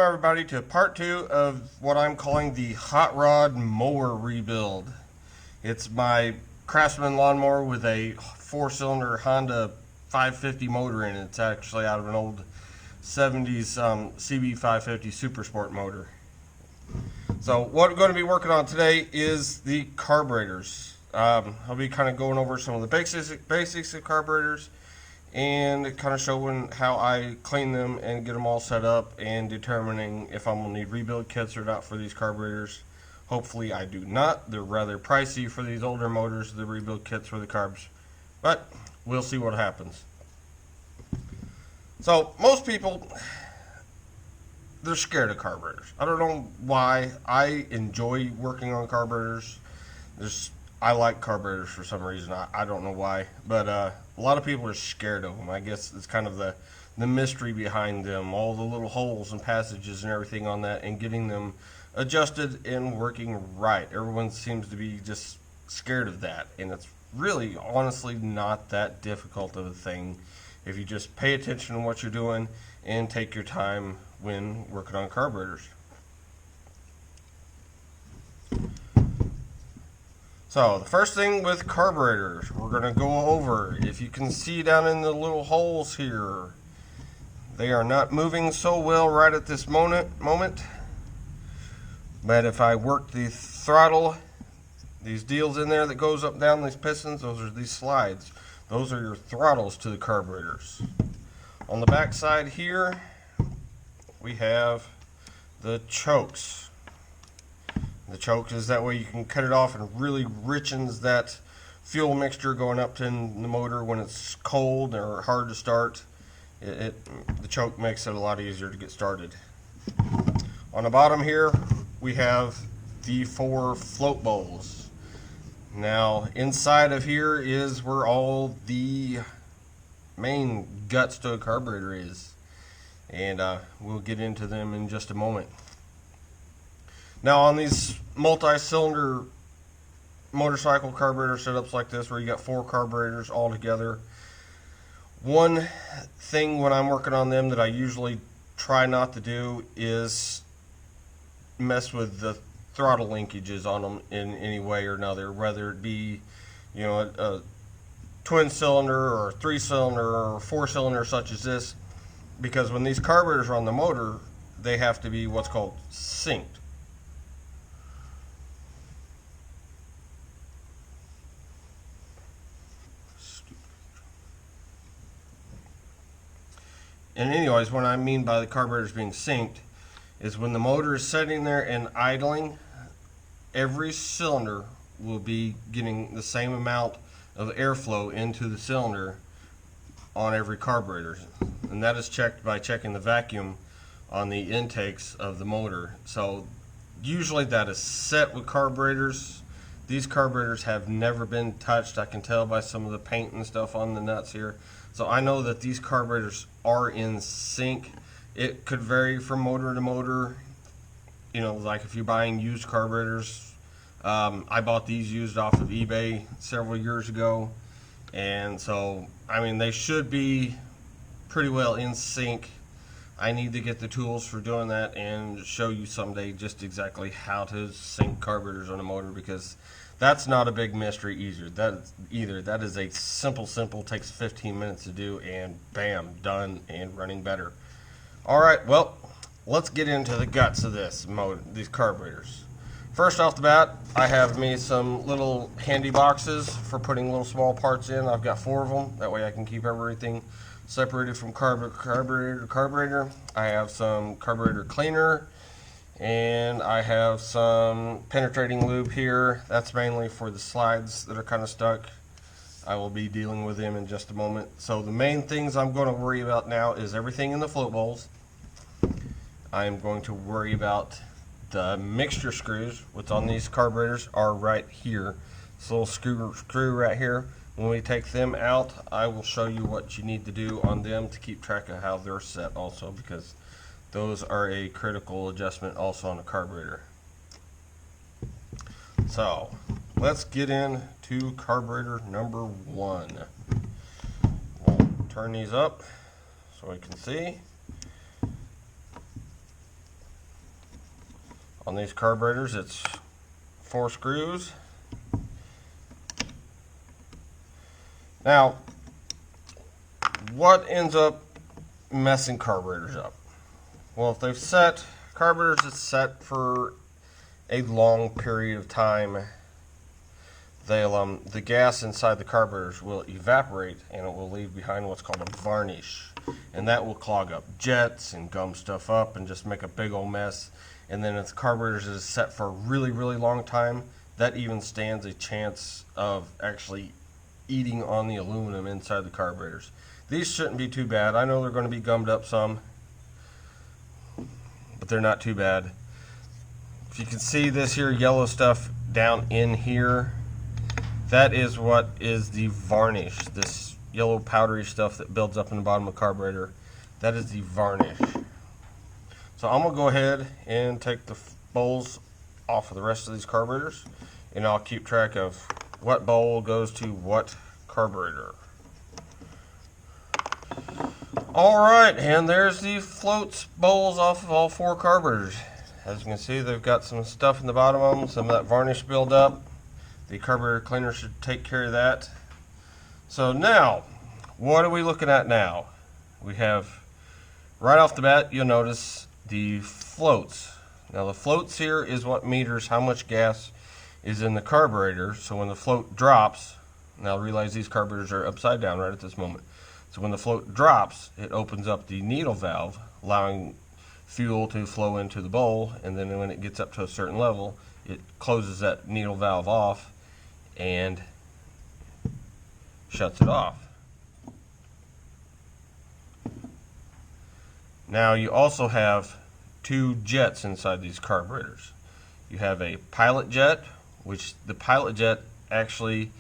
Welcome everybody to part 2 of what I'm calling the hot rod mower rebuild. It's my Craftsman lawnmower with a 4-cylinder Honda 550 motor in it. It's actually out of an old 70s CB 550 Super Sport motor. So what we're going to be working on today is the carburetors. I'll be kind of going over some of the basics of carburetors and kind of showing how I clean them and get them all set up and determining if I'm going to need rebuild kits or not for these carburetors. Hopefully I do not. They're rather pricey for these older motors, the rebuild kits for the carbs, but we'll see what happens. So most people, they're scared of carburetors. I don't know why. I enjoy working on carburetors. I like carburetors for some reason. I don't know why, but a lot of people are scared of them. I guess it's kind of the mystery behind them, all the little holes and passages and everything on that, and getting them adjusted and working right. Everyone seems to be just scared of that, and it's really honestly not that difficult of a thing if you just pay attention to what you're doing and take your time when working on carburetors. So the first thing with carburetors we're going to go over, if you can see down in the little holes here, they are not moving so well right at this moment. But if I work the throttle, these deals in there that goes up down these pistons, those are these slides. Those are your throttles to the carburetors. On the back side here, we have the chokes. The choke is that way you can cut it off and really richens that fuel mixture going up to the motor when it's cold or hard to start. The choke makes it a lot easier to get started. On the bottom here we have the 4 float bowls. Now inside of here is where all the main guts to a carburetor is, and we'll get into them in just a moment. Now on these multi-cylinder motorcycle carburetor setups like this, where you got 4 carburetors all together, one thing when I'm working on them that I usually try not to do is mess with the throttle linkages on them in any way or another, whether it be, you know, a twin cylinder or a 3-cylinder or a 4-cylinder such as this, because when these carburetors are on the motor, they have to be what's called synced. And anyways, what I mean by the carburetors being synced is when the motor is sitting there and idling, every cylinder will be getting the same amount of airflow into the cylinder on every carburetor. And that is checked by checking the vacuum on the intakes of the motor. So usually that is set with carburetors. These carburetors have never been touched. I can tell by some of the paint and stuff on the nuts here. So I know that these carburetors are in sync. It could vary from motor to motor. You know, like if you're buying used carburetors, I bought these used off of eBay several years ago, and so I mean they should be pretty well in sync. I need to get the tools for doing that and show you someday just exactly how to sync carburetors on a motor, because that's not a big mystery either. That is a simple, takes 15 minutes to do, and bam, done and running better. Alright, well, let's get into the guts of these carburetors. First off the bat, I have me some little handy boxes for putting little small parts in. I've got 4 of them, that way I can keep everything separated from carburetor to carburetor. I have some carburetor cleaner, and I have some penetrating lube here. That's mainly for the slides that are kind of stuck. I will be dealing with them in just a moment. So the main things I'm going to worry about now is everything in the float bowls. I'm going to worry about the mixture screws. What's on these carburetors are right here. This little screw right here. When we take them out, I will show you what you need to do on them to keep track of how they're set also, because those are a critical adjustment also on a carburetor. So let's get into carburetor number 1. We'll turn these up so we can see. On these carburetors, it's 4 screws. Now, what ends up messing carburetors up? Well, if they've set carburetors, it's set for a long period of time. The gas inside the carburetors will evaporate, and it will leave behind what's called a varnish, and that will clog up jets and gum stuff up and just make a big old mess. And then if the carburetors is set for a really long time, that even stands a chance of actually eating on the aluminum inside the carburetors. These shouldn't be too bad. I know they're going to be gummed up some, but they're not too bad. If you can see this here yellow stuff down in here, that is what is the varnish. This yellow powdery stuff that builds up in the bottom of the carburetor, that is the varnish. So I'm going to go ahead and take the bowls off of the rest of these carburetors, and I'll keep track of what bowl goes to what carburetor. Alright, and there's the floats bowls off of all 4 carburetors. As you can see, they've got some stuff in the bottom of them, some of that varnish buildup. The carburetor cleaner should take care of that. So now, what are we looking at now? We have, right off the bat, you'll notice the floats. Now the floats here is what meters how much gas is in the carburetor. So when the float drops, now realize these carburetors are upside down right at this moment. So when the float drops, it opens up the needle valve, allowing fuel to flow into the bowl, and then when it gets up to a certain level, it closes that needle valve off and shuts it off. Now you also have 2 jets inside these carburetors. You have a pilot jet, which the pilot jet actually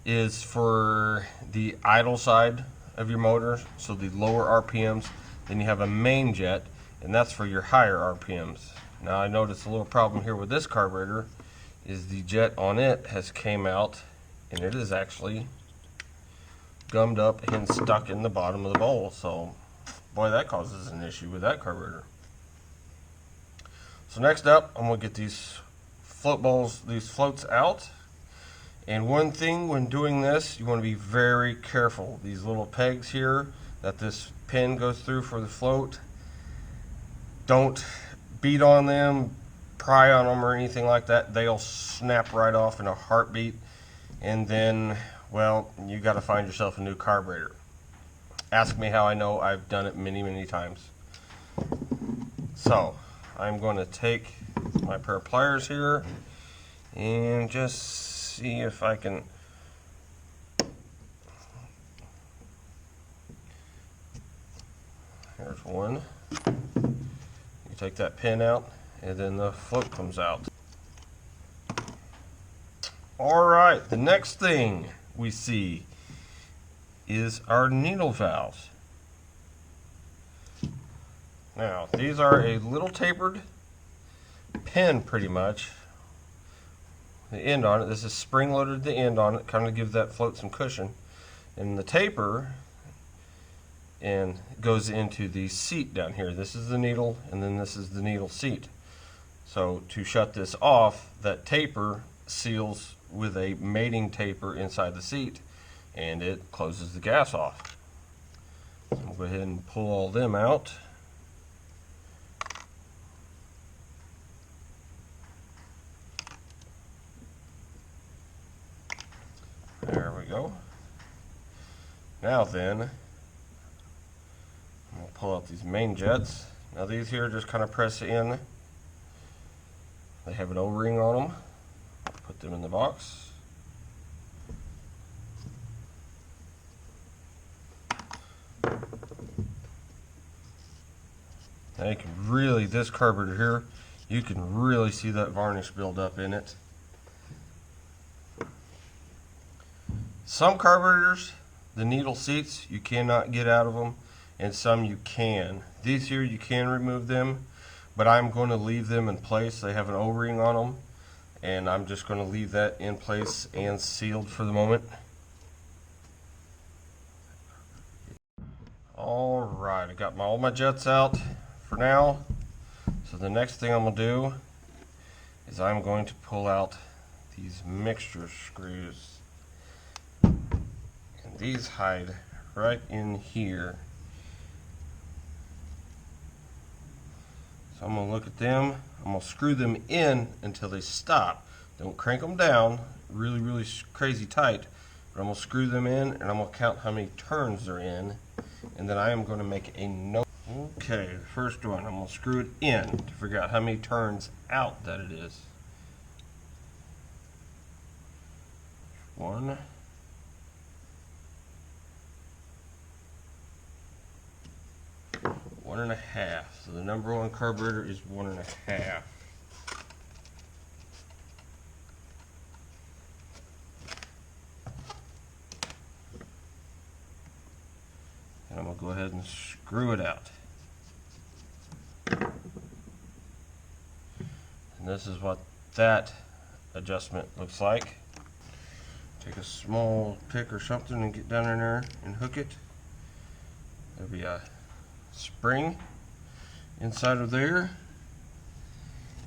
is for the idle side of your motor, so the lower RPMs. Then you have a main jet, and that's for your higher RPMs. Now I noticed a little problem here with this carburetor is the jet on it has came out, and it is actually gummed up and stuck in the bottom of the bowl. So boy, that causes an issue with that carburetor. So next up, I'm going to get these floats out. And one thing when doing this, you want to be very careful. These little pegs here that this pin goes through for the float, don't beat on them, pry on them or anything like that. They'll snap right off in a heartbeat, and then, well, you got to find yourself a new carburetor. Ask me how I know. I've done it many times. So I'm going to take my pair of pliers here and just see if I can here's one. You take that pin out, and then the float comes out. Alright, the next thing we see is our needle valves. Now, these are a little tapered pin pretty much. The end on it, this is spring loaded at the end on it, kind of gives that float some cushion. And the taper and goes into the seat down here. This is the needle, and then this is the needle seat. So to shut this off, that taper seals with a mating taper inside the seat, and it closes the gas off. So we'll go ahead and pull all them out. There we go. Now then, I'm going to pull out these main jets. Now these here just kind of press in. They have an O-ring on them. Put them in the box. Now you can really, this carburetor here, you can really see that varnish build up in it. Some carburetors, the needle seats, you cannot get out of them, and some you can. These here, you can remove them, but I'm going to leave them in place. They have an O-ring on them, and I'm just going to leave that in place and sealed for the moment. Alright, I got all my jets out for now. So the next thing I'm going to do is I'm going to pull out these mixture screws. And these hide right in here. So I'm going to look at them. I'm going to screw them in until they stop. Don't crank them down really, really crazy tight. But I'm going to screw them in and I'm going to count how many turns they're in. And then I am going to make a note. Okay, the first one, I'm going to screw it in to figure out how many turns out that it is. 1. 1.5. So the number one carburetor is 1.5. And I'm going to go ahead and screw it out. And this is what that adjustment looks like. Take a small pick or something and get down in there and hook it. There'll be a spring inside of there.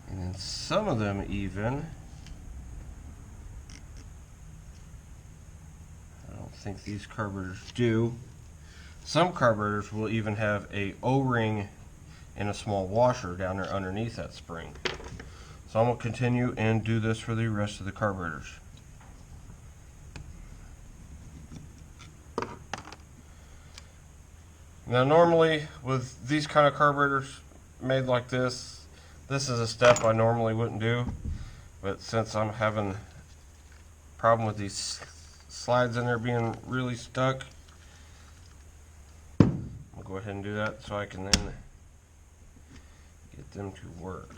And then some of them even, I don't think these carburetors do. Some carburetors will even have a O-ring and a small washer down there underneath that spring. So I'm going to continue and do this for the rest of the carburetors. Now normally with these kind of carburetors made like this is a step I normally wouldn't do, but since I'm having a problem with these slides in there being really stuck, I'll go ahead and do that so I can then get them to work.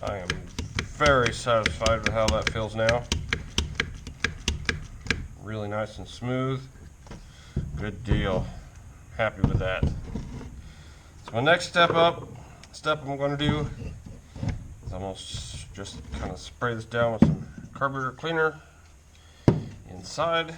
I am very satisfied with how that feels now. Really nice and smooth. Good deal. Happy with that. So my next step I'm going to do is I'm going to just kind of spray this down with some carburetor cleaner inside.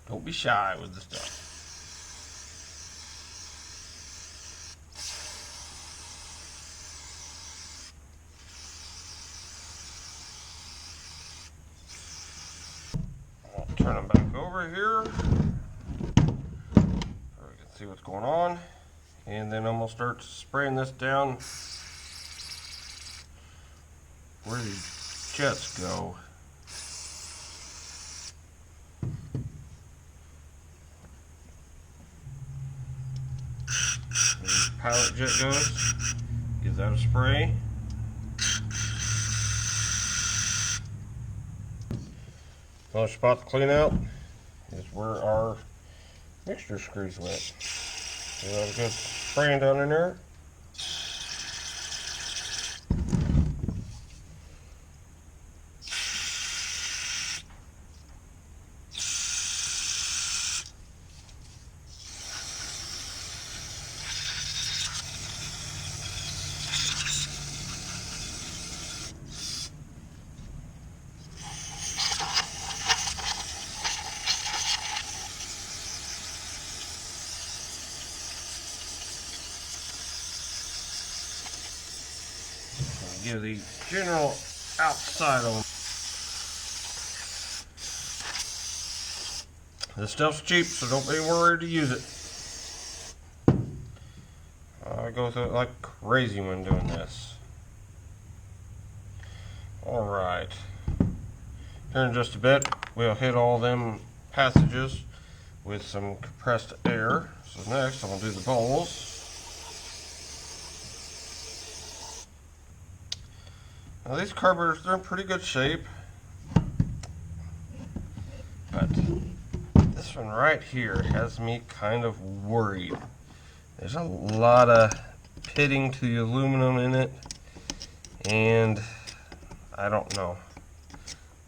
Don't be shy with the stuff. I'll turn them back over here so we can see what's going on. And then I'm going to start spraying this down where these jets go. Pilot jet goes, give that a spray. Another spot to clean out is where our mixture screws went. Give that a good spraying down in there. Give the general outside on. This stuff's cheap, so don't be worried to use it. I go through it like crazy when doing this. Alright. Here in just a bit, we'll hit all them passages with some compressed air. So next, I'm going to do the bowls. Now these carburetors, they're in pretty good shape, but this one right here has me kind of worried. There's a lot of pitting to the aluminum in it, And I don't know.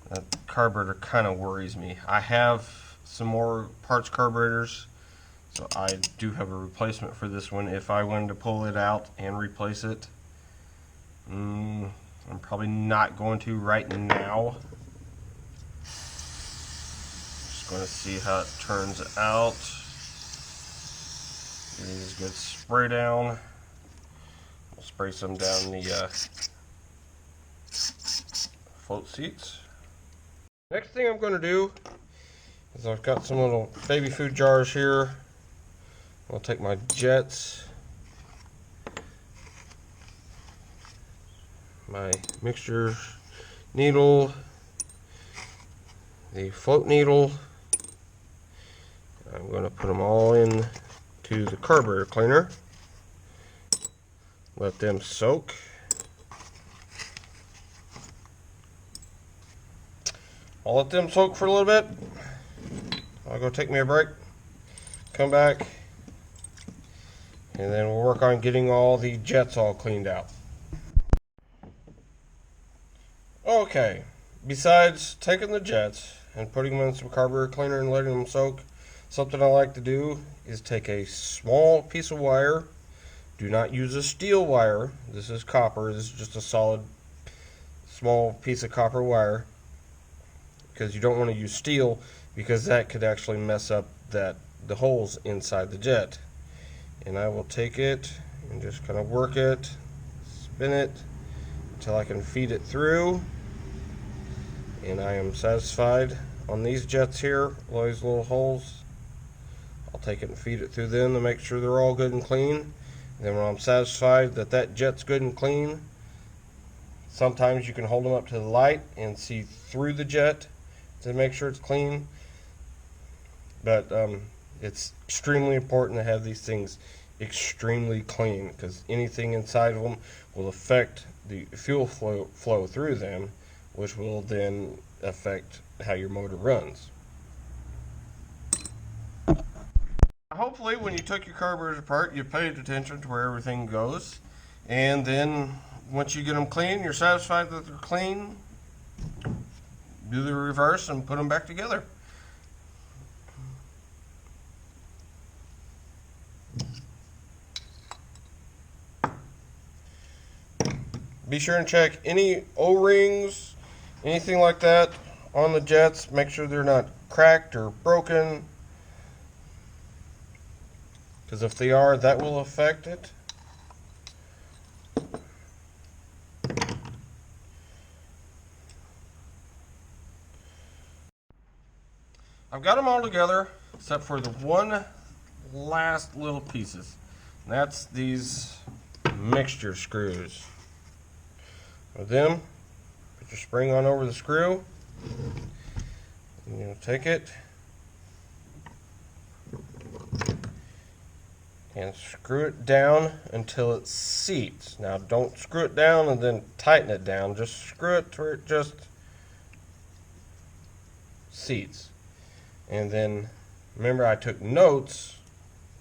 That carburetor kind of worries me. I have some more parts carburetors, so I do have a replacement for this one if I wanted to pull it out and replace it. I'm probably not going to right now. Just going to see how it turns out. Use a good spray down. We'll spray some down the float seats. Next thing I'm going to do is I've got some little baby food jars here. I'll take my jets, my mixture needle, the float needle. I'm going to put them all in to the carburetor cleaner. Let them soak. I'll let them soak for a little bit. I'll go take me a break, come back, and then we'll work on getting all the jets all cleaned out. Okay, besides taking the jets and putting them in some carburetor cleaner and letting them soak, something I like to do is take a small piece of wire. Do not use a steel wire. This is copper. This is just a solid small piece of copper wire, because you don't want to use steel, because that could actually mess up the holes inside the jet. And I will take it and just kind of work it, spin it until I can feed it through. And I am satisfied on these jets here, all these little holes. I'll take it and feed it through them to make sure they're all good and clean. And then when I'm satisfied that that jet's good and clean, sometimes you can hold them up to the light and see through the jet to make sure it's clean. But it's extremely important to have these things extremely clean, because anything inside of them will affect the fuel flow through them, which will then affect how your motor runs. Hopefully when you took your carburetors apart, you paid attention to where everything goes, and then once you get them clean, you're satisfied that they're clean, do the reverse and put them back together. Be sure and check any O-rings, anything like that on the jets. Make sure they're not cracked or broken, because if they are, that will affect it. I've got them all together except for the one last little pieces, and that's these mixture screws. With them, put your spring on over the screw, and you'll take it and screw it down until it seats. Now don't screw it down and then tighten it down, just screw it to where it just seats. And then remember, I took notes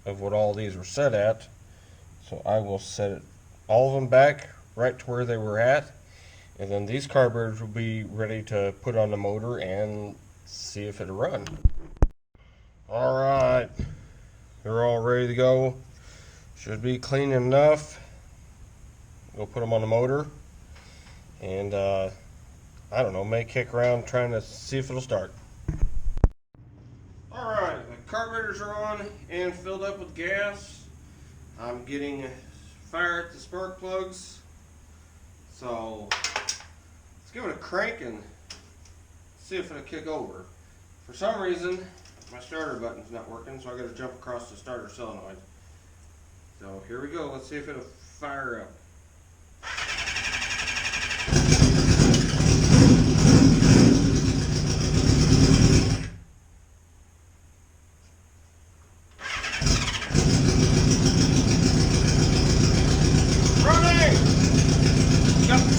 of what all these were set at, so I will set it, all of them back right to where they were at, and then these carburetors will be ready to put on the motor and see if it'll run. Alright, they're all ready to go. Should be clean enough. Go put them on the motor, and I don't know, may kick around trying to see if it'll start. Alright, the carburetors are on and filled up with gas. I'm getting fire at the spark plugs. So let's give it a crank and see if it'll kick over. For some reason, my starter button's not working, so I gotta jump across the starter solenoid. So here we go, let's see if it'll fire up.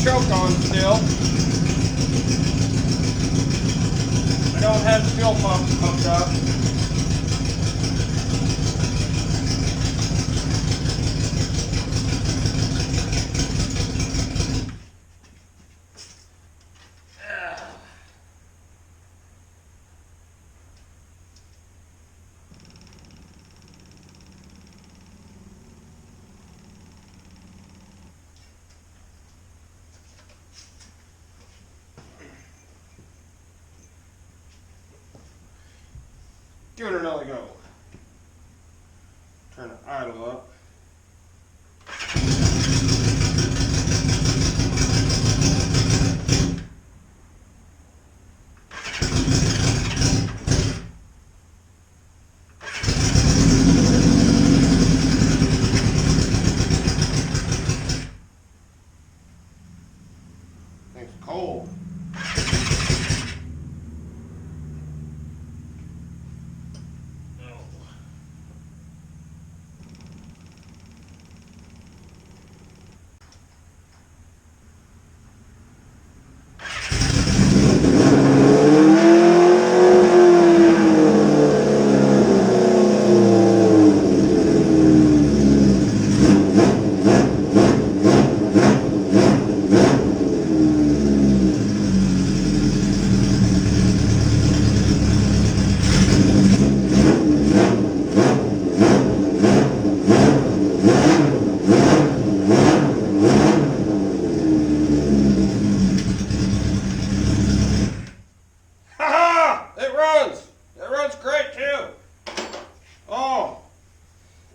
Choke on still. I don't have the fuel pump hooked up. give it another go. Turn the idle up. It's cold.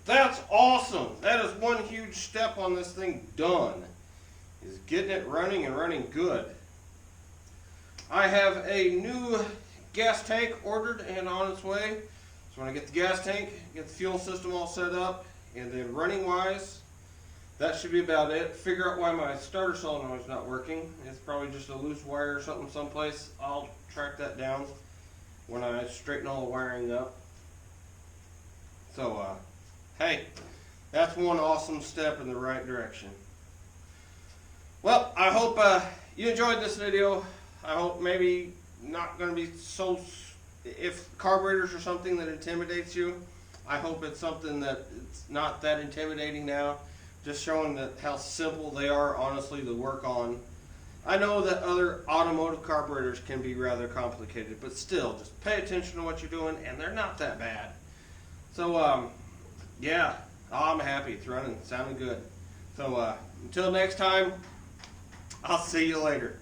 That's awesome. That is one huge step on this thing done, is getting it running and running good. I have a new gas tank ordered and on its way. So when I get the gas tank, get the fuel system all set up, and then running wise, that should be about it. Figure out why my starter solenoid is not working. It's probably just a loose wire or something someplace. I'll track that down when I straighten all the wiring up. So, hey, that's one awesome step in the right direction. Well, I hope you enjoyed this video. I hope maybe not going to be so, if carburetors are something that intimidates you, I hope it's something that it's not that intimidating now. Just showing that how simple they are, honestly, to work on. I know that other automotive carburetors can be rather complicated, but still, just pay attention to what you're doing, and they're not that bad. So, yeah, I'm happy. It's running, sounding good. So, until next time, I'll see you later.